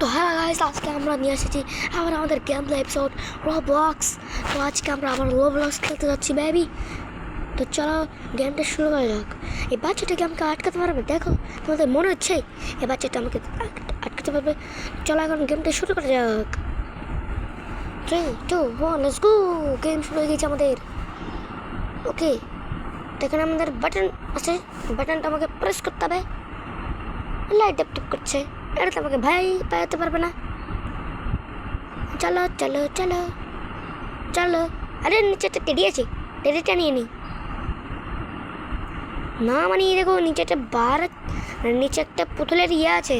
তো হ্যাঁ গাইস, আজকে আমরা নিয়ে এসেছি আবার আমাদের গেম প্লে এপিসোড রোবলক্স। তো আজকে আমরা আবার রোবলক্স খেলতে যাচ্ছি বেবি। তো চলো গেমটা শুরু করা যাক। এই বাচ্চাটাকে আমাকে আটকাতে পারবে? দেখো, তোমাদের মনে হচ্ছে এই বাচ্চাটা আমাকে আটকাতে পারবে? চলো এখন গেমটা শুরু করা যাক। 3, 2, 1, লেটস গো। গেম শুরু হয়ে গেছে আমাদের। ওকে, তো এখানে আমাদের বাটন আছে, বাটনটা আমাকে প্রেস করতে হবে। লাইট টপ করছে, এটা তো আমাকে ভাই পাওয়াতে পারবে না। চলো চলো চলো চলো। আরে নিচে একটা টেডি আছে, টেডিটা নিয়ে নিই না। মানে দেখো নিচে একটা বার, নিচে একটা পুতুলের ইয়ে আছে,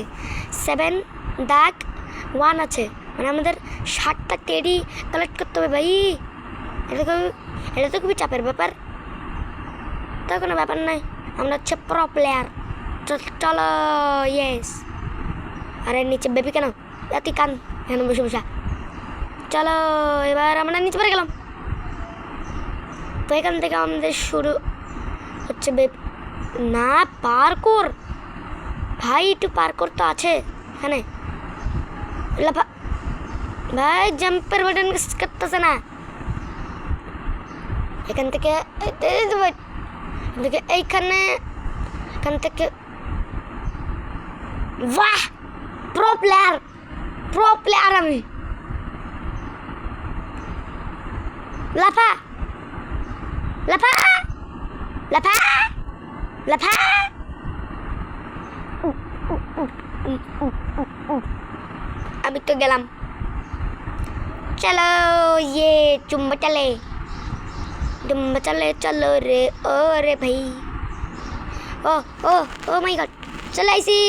7-1 আছে। মানে আমাদের 7টা টেডি কালেক্ট করতে হবে ভাই। এটা তো খুবই চাপের ব্যাপার। তা কোনো ব্যাপার নাই, আমরা হচ্ছে প্রো প্লেয়ার। চলো ইয়েস। আরে নিচে বেবি কেন এত কান এখানে বসে বসা? চলো এবার আমরা নিচে পড়ে গেলাম। তো এখান থেকে আমাদের শুরু হচ্ছে না পার্কোর। ভাই একটু পার্কোর তো আছে এখানে। লাফা ভাই, জাম্পের বাটন করতেছে না। এখান থেকে এইখানে, এখান থেকে বাহ, প্রো প্লেয়ার আমি। লাফা লাফা লাফা লাফা। আমি তো গেলাম। চলো ইয়ে চুম্বা চলে চলো রে ও রে ভাই। ও ও ও মাই গড, চলে আইসি।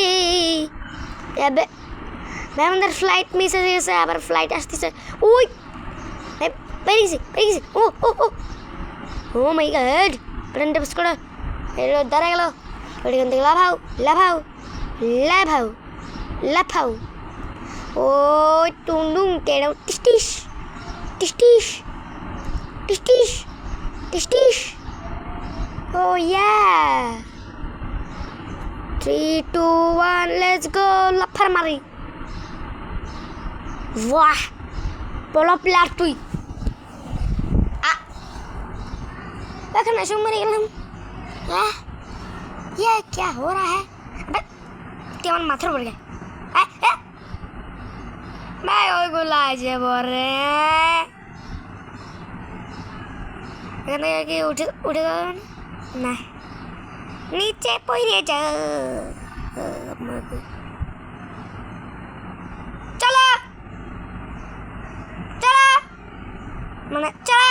ভাই আমাদের ফ্লাইট মিস হয়ে গেছে, আবার ফ্লাইট আসতেছে। ওই পেরেছি। ও ও ও ও মাই গড, প্লেনটা পাস করো। দাঁড়া গেল। ওইখান থেকে লাফাও। ও টুংডুং টেড়াও টিস ও ইয়া। 3, 2, 1, লেটস গো। লাফার মারি। वाह, पोलो प्लेयर তুই। এখন এসে মরে গেলাম। ये क्या हो रहा है? अबे তুই আমার মাথার উপরে গেল। ভাই ওইগুলো আছে বরে। এখানে কি উঠে যাবে না? নিচে পড়ে যা। চলো মানে চলো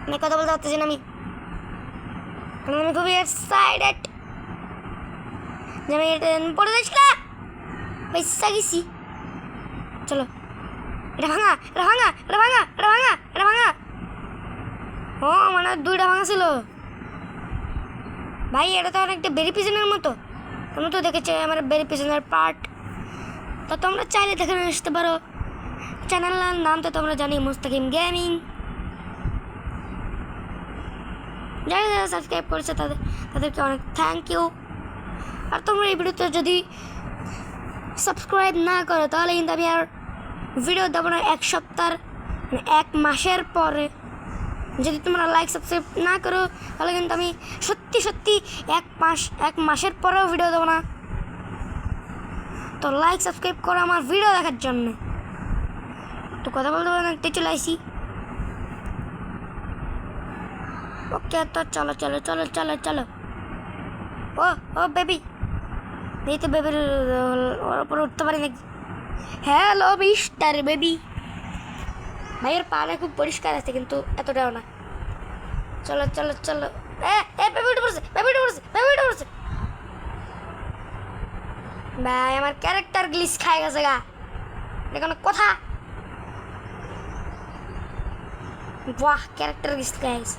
আমি কথা বলতে পারতেছি না। আমি খুবই এক্সাইটেড যে আমি এটা পড়ে যাচ্ছি না। পয়সা গেছি। চলো, এটা ভাঙা। ও মানে 2টা ভাঙা ছিল ভাই। এটা তো অনেকটা বেরি পিছনের মতো। তোমরা তো দেখেছো আমার বেরি পিছনের পার্ট। তো তোমরা চাইলে দেখে আসতে পারো। চ্যানেলের নাম তো তোমরা জানি, মুস্তাকিম গেমিং। যারা সাবস্ক্রাইব করেছে তাদেরকে অনেক থ্যাংক ইউ। আর তোমরা এই ভিডিওতে যদি সাবস্ক্রাইব না করো তাহলে কিন্তু আমি আর ভিডিও দেবো না 1 সপ্তাহ, 1 মাসের পরে। যদি তোমরা লাইক সাবস্ক্রাইব না করো তাহলে কিন্তু আমি সত্যি 1 মাসের পরেও ভিডিও দেবো না। তো লাইক সাবস্ক্রাইব করো আমার ভিডিও দেখার জন্য। তো কথা বলতে পারো না, চলে আসি। ওকে, তো চলো। ও বেবি, এই তো বেবির ওর উপরে উঠতে পারি নাকি? Hello mister baby. ভাইয়ের পাটা খুব পরিষ্কার আছে কিন্তু এতটাও না। চলো বেবি উঠে পড়ছে। ভাই আমার ক্যারেক্টার গ্লিচ খাই গেছে গা। এটা কোনো কথা? বাহ, ক্যারেক্টার গ্লিচ খাই গেছে।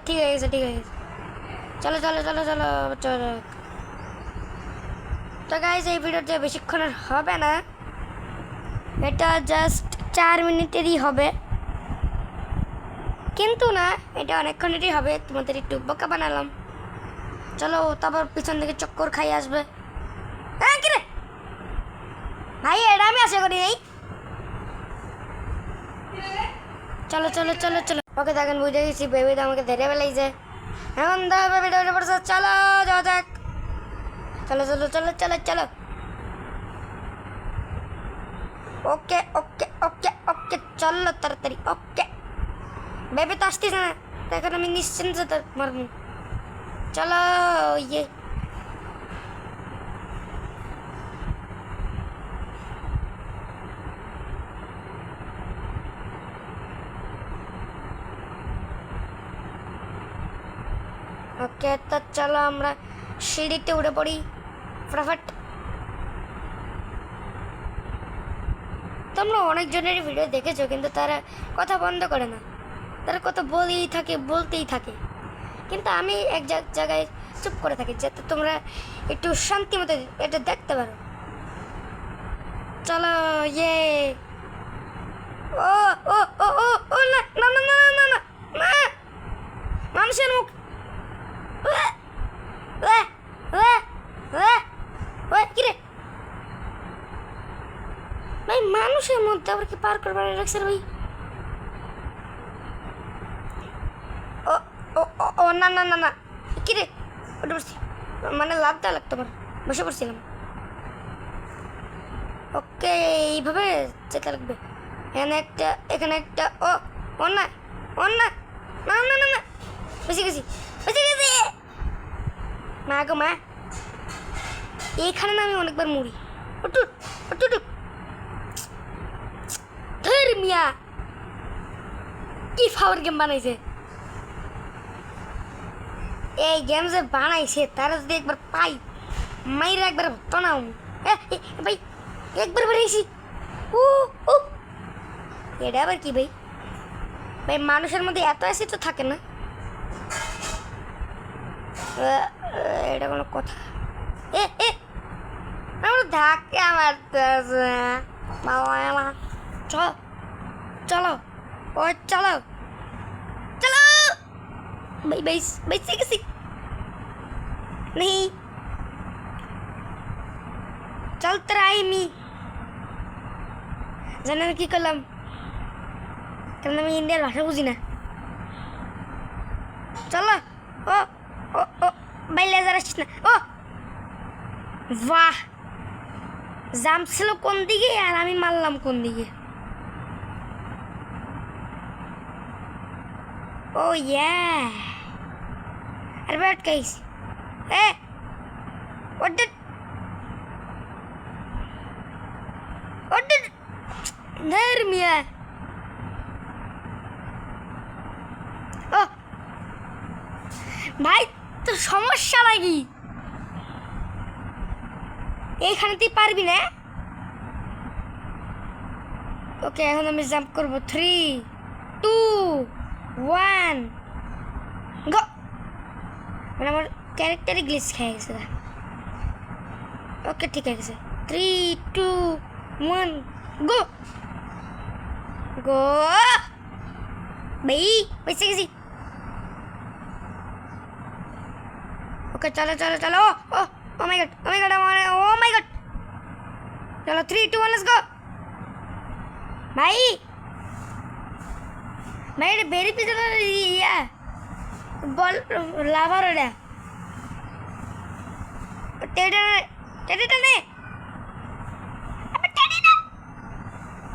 ঠিক হয়ে গেছে। চলো। তো গাইজ এই ভিডিওটা বেশিক্ষণের হবে না। এটা জাস্ট 4 মিনিটেরই হবে, কিন্তু না এটা অনেকক্ষণেরই হবে। তোমাদের একটু বোকা বানালাম। চলো, তারপর পিছন থেকে চক্কর খাই আসবে। হ্যাঁ কি রে ভাই, এটা আমি আশা করি নাই। চলো চলো চলো চলো, ওকে দেখেন বুঝে গেছি, বেবি তো আমাকে ধরে ফেলাইছে। এখন তো বেবিটা উঠে পড়ছে, চলো যাওয়া যাক। চলো চলো চলো চলো চলো। ওকে ওকে ওকে ওকে, চলো তাড়াতাড়ি। ওকে, বেবি তো আসতেছে না, এখন আমি নিশ্চিন্তে মারবো। চলো ইয়ে, ওকে তো চলো আমরা সিঁড়িতে উঠে পড়ি ফটাফট। তোমরা অনেকজনের ভিডিও দেখেছো, কিন্তু তারা কথা বন্ধ করে না, তারা কথা বলতেই থাকে। কিন্তু আমি এক জায়গায় চুপ করে থাকি, যাতে তোমরা একটু শান্তি মতো এটা দেখতে পারো। চলো ইয়ে, ও ও ও ও ও না না না না না না না, মানুষের মুখ, কিরে ভাই, মানুষের মধ্যে আবার কি পার করবার রাখছে ভাই? ও ও ও না না না না, কিরে ওটা বসছি, মানে লাভটা লাগতো, আমার বসে পড়ছিলাম। ওকে, এইভাবে যেতে লাগবে। এখানে একটা ও ও না ও না না না না না, বেশি গেছি মা গো মা, এইখানে না আমি অনেকবার মুড়ি। ওটুট ওটুট ধর মিয়া, কি ফাওয়ার গেম বানাইছে। এই গেম যে বানাইছে তারা যদি একবার পাই, মাইরা একবার তনাও। ভাই একবার বানাইছি, ও ও এটা আবার কি ভাই? ভাই মানুষের মধ্যে এত অ্যাসিড তো থাকে না, এটা কোনো কথা? আমার ধাক্কা মারতেছে। চলো চলো ও চলো চলো, ভাই ভাই বেঁচে গেছি নেই। চল ট্রাই মি, জানেন কি করলাম? কারণ আমি ইন্ডিয়ার ভাষা বুঝি না। চলো ও ও ও ভাই, লেজার আসছিস না? ও বাহ, জাম্প ছিল কোন দিকে আর আমি মারলাম কোন দিকে? ও ইয়া, আরে গাইস, what did there মিয়া? ও ভাই, তো সমস্যা লাগি এইখানে তুই পারবি না। ওকে, এখন আমি জাম্প করবো। 3 2 1 গো। মানে আমার ক্যারেক্টারই গ্লিচ খেয়ে গেছে। ওকে ঠিক আছে, 3 2 1 গো গো। ভাই বেঁচে গেছি। ওকে চলো চলো চলো, ও ও মাই গড ও মাই গড ও মাই গড। চলো 3 2 1 লেটস গো। ভাই ভাই, এটা বেরি পিছনে ইয়া বল লাভার, এটা টেটে নে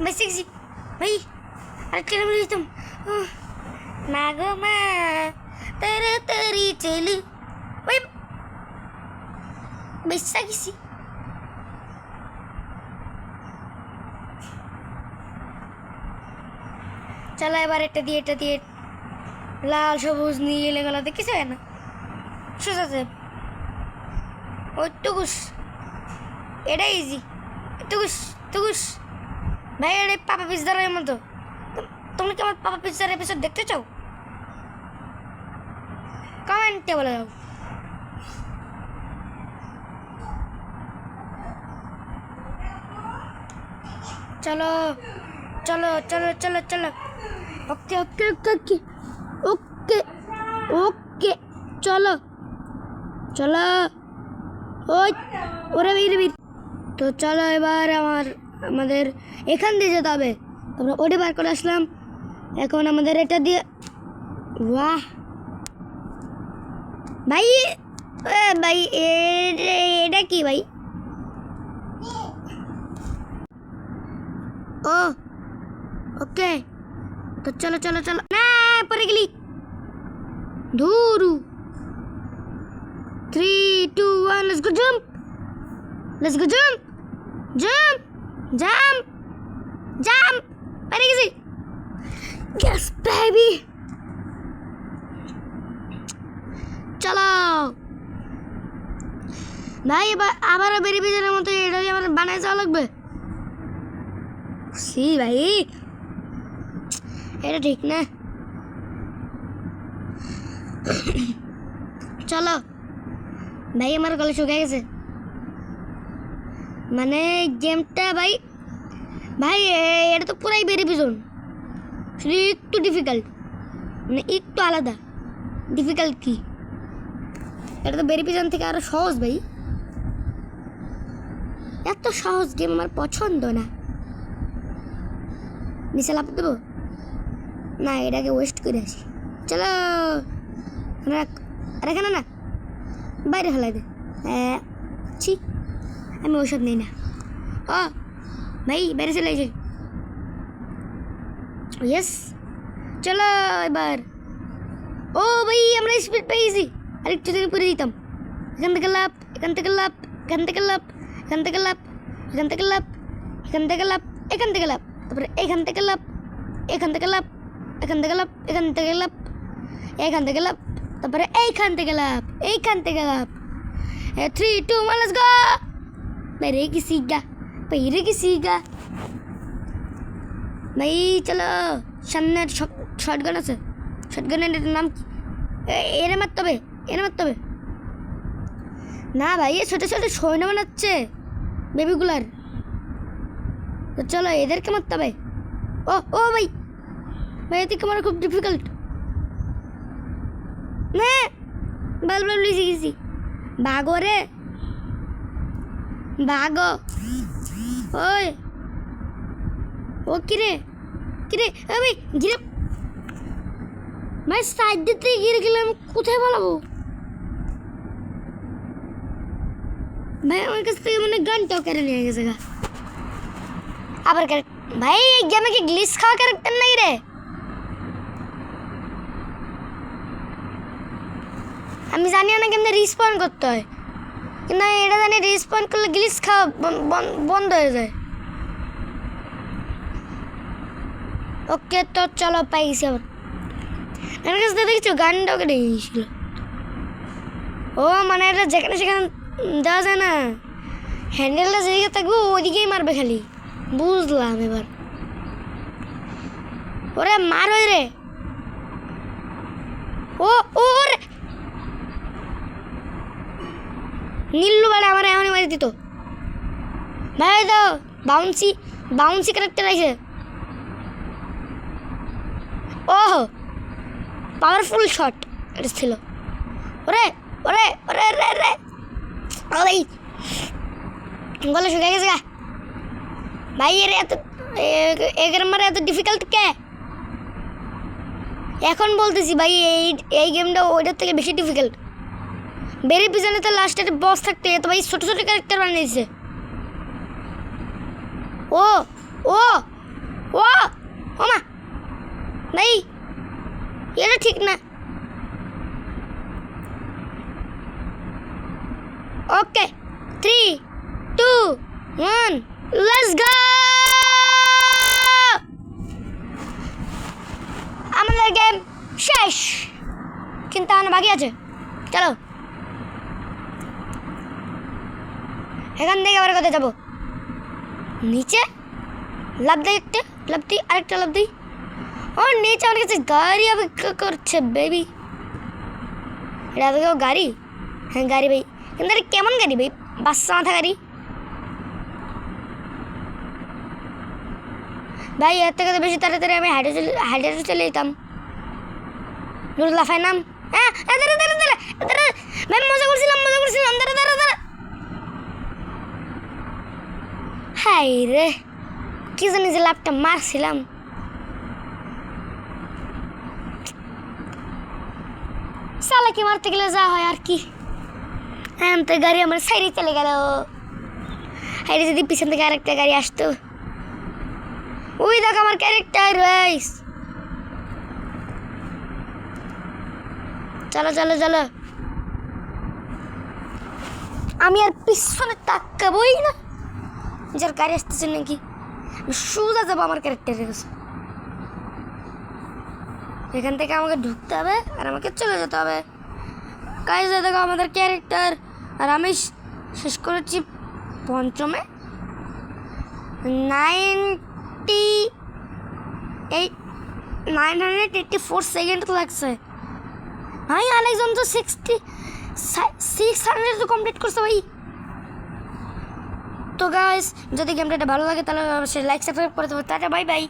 বেশি গেছি ভাই। আরেকটা নাম দিতাম, মা গো মা তাড়াতাড়ি চলু। ভাই বেশা গেছি। চলো এবার এটা দিয়ে লাল সবুজ নীল এগুলো দেখিস না, সোজা আছে ওইটুকুস, এটা ইজি। টুকুস ভাই, এটা পাপা পিৎজার মতো। তোমরা কি আমার পাপা পিৎজার এপিসোড দেখতে চাও? কমেন্টে বলে দাও। চলো চলো চলো চলো চলো ওকে ওকে ওকে ওকে ওকে ওকে চলো চলো ওই ওরে বীর বীর তো চলো এবার আমাদের এখান দিয়ে যেতে হবে আমরা ওটি বার করে আসলাম এখন আমাদের এটা দিয়ে বাহ ভাই ভাই এটা কি ভাই ও ওকে তো চলো চলো চলো না পরে গেলি ধুরু 3 2 1 let's go jump jump পরে গেছি yes baby চলো ভাই এবার আবারও বেরিয়ে বেজানোর মতো এটা আমার বানায় যাওয়া লাগবে সি ভাই এটা ঠিক না চলো ভাই আমার গলা শুকিয়ে গেছে মানে গেমটা ভাই ভাই এটা তো পুরাই বেরিয়ে পিছন শুধু একটু ডিফিকাল্ট মানে একটু আলাদা ডিফিকাল্ট কি এটা তো বেরিয়ে পিছন থেকে আরো সহজ ভাই এত সহজ গেম আমার পছন্দ না নিচে লাভ দেবো না এটাকে ওয়েস্ট করে আসি চলো আরে কেন না বাইরে ফেলাই দে হ্যাঁ ছি আমি ওইসব নেই না ও ভাই বাইরে চলে এসে ইয়েস চলো এবার ও ভাই আমরা স্পিড পেয়েছি আরেকটু দিন পরে দিতাম এখান থেকে লাভ এখান থেকে লাভ এখান থেকে লাভ এখান থেকে লাভ এখান থেকে লাভ এখান থেকে লাভ এখান থেকে লাভ তারপরে এখান থেকে লাভ এখান থেকে লাভ এখান থেকে লাভ এখান থেকে লাভ এখান থেকে লাভ তারপরে এইখান থেকে লাভ এইখান থেকে লাভ 3 2 1 let's go বাইরে গেছিগা ভাই চলো সামনে শটগান আছে শটগানের নাম কি এনে মারতে হবে না ভাই ছোট ছোট সৈন্য বানাচ্ছে বেবিগুলার তো চলো এদেরকে মারতে হবে ও ভাই এদিকে আমার খুব ডিফিকাল্ট না বাল লিখে গেছি ভাগো রে ভাগো ওই ও কিরে ভাই ঘিরে ভাই সাইড দিতে গিয়ে গেলাম কোথায় পালাবো ভাই আমার কাছ থেকে মানে গানটাও কেড়ে নিয়ে গেছে গা আবার ভাই এই গেমে কি গ্লিচ খাওয়া ক্যারেক্টার নাই রে আমি জানি না কেমনে রিস্পন করতে হয় কিন্তু এটা জানি রিস্পন করলে গ্লিচ খাওয়া বন্ধ হয়ে যায় ওকে তো চলো পাইছি আবার আমার কাছে দেখছো গানটাও কেটে গিয়েছিল ও মানে এটা যেখানে সেখানে দেওয়া যায় না হ্যান্ডেলটা যেদিকে থাকবো ওইদিকেই মারবে খালি বুঝলাম এবার ওরে মার ওই রে রে নীল্লু বাড়ে আমার এমনই মারি দিত ভাই তো বাউন্সি ক্যারেক্টার আছে ওহো পাওয়ারফুল শট এটা ছিল ওরে ভাই গলা শুকিয়ে গেছে গা ভাই এর মারে এত ডিফিকাল্ট কে এখন বলতেছি ভাই এই গেমটা ওইটার থেকে বেশি ডিফিকাল্ট বেরিয়ে পিছনে তো লাস্টে বস থাকতে তো ভাই ছোট ছোট ক্যারেক্টার বানিয়েছে ও মা ভাই এটা ঠিক না ওকে 3 2 1 লেটস গো আমাদের গেম শেষ কিন্তু আমার বাকি আছে চলো এখান থেকে আবার কোথায় যাবো নিচে লাভ দেয় একটা লাভ দিই আরেকটা লাভ দিই ও নিচে আমার কাছে গাড়ি অপেক্ষা করছে বেবি এটা তো গাড়ি হ্যাঁ গাড়ি ভাই কিন্তু এটা কেমন গাড়ি ভাই বাচ্চা মাথা গাড়ি ভাই এর থেকে তো বেশি তাড়াতাড়ি আমি হাইডে চলে যেতাম। নুরুল লাফাই নাম। হ্যাঁ দাঁড়া দাঁড়া দাঁড়া দাঁড়া ভাই, মজা করছিলাম দাঁড়া দাঁড়া দাঁড়া। হাই রে, কি জানি যে লাভটা মারছিলাম। চালাকি মারতে গেলে যা হয় আর কি। হ্যাঁ তো গাড়ি আমার সাইডে চলে গেল। হাইরে যদি পিছন থেকে আরেকটা গাড়ি আসতো। ওই দেখ আমার ক্যারেক্টার রাইস। চলো চলো চলো, আমি আর পিছনে তাকাবই না। যার গাড়ি আসতেছে নাকি আমি সোজা যাবো আমার ক্যারেক্টারের কাছে। এখান থেকে আমাকে ঢুকতে হবে আর আমাকে চলে যেতে হবে। কাজে দেখো আমাদের ক্যারেক্টার, আর আমি শেষ করেছি পঞ্চমে 984 সেকেন্ড লাগছে। ভাই আরেকজন তো 600 তো কমপ্লিট করছে ভাই। তো গাইস, যদি গেমটা ভালো লাগে তাহলে অবশ্যই লাইক সাবস্ক্রাইব করে দেবো। Tata bye bye.